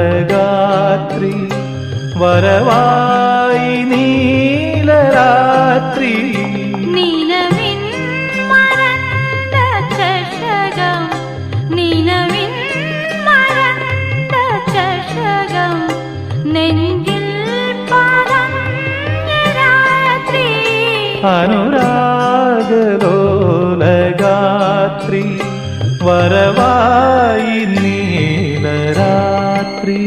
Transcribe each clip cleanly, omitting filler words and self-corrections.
അനുരാഗലോലഗാത്രി വരവായി നീലരാത്രി നിലവിൻ മറந்த ചഷകം നിലവിൻ മറந்த ചഷകം നെഞ്ചിൽ പതഞ്ഞ രാത്രി അനുരാഗലോലഗാത്രി വരവായി നീലരാത്രി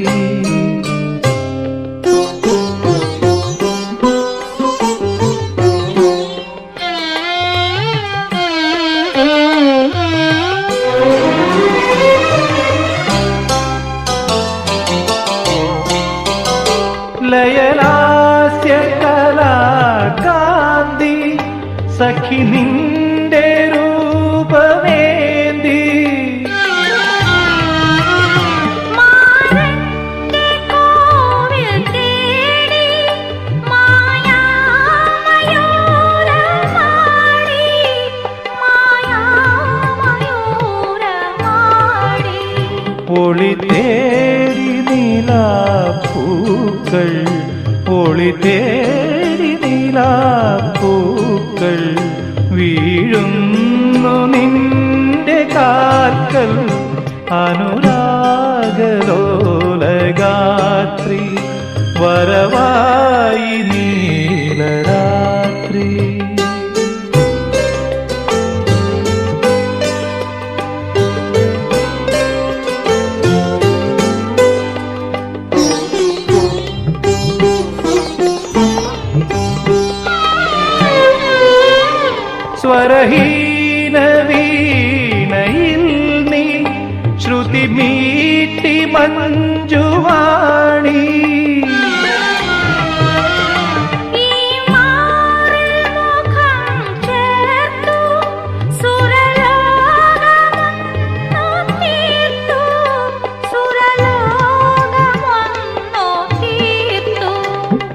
ലയലാസ്യ കലാകാന്തി സഖി നിന്റെ രൂപമേന്തി ഒളിതേടി നീലാപ്പൂക്കൾ ഒളിതേടി നീലാപ്പൂക്കൾ വീഴുന്നു നിന്റെ കാൽക്കൽ അനുരാഗലോലഗാത്രി വരവായി നീലരാത്രി സ്വരഹീന വീണയിൽ നീ ശ്രുതി മീട്ടി മഞ്ജുവാണി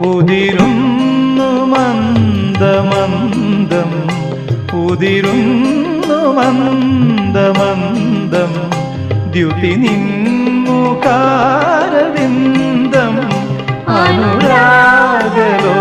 ഉതിരുന്നു മന്ദമന്ദം ഉതിരുന്നു മന്ദമന്ദം ദ്യുതി നിൻമുഖാരവിന്ദം അനുരാഗലോ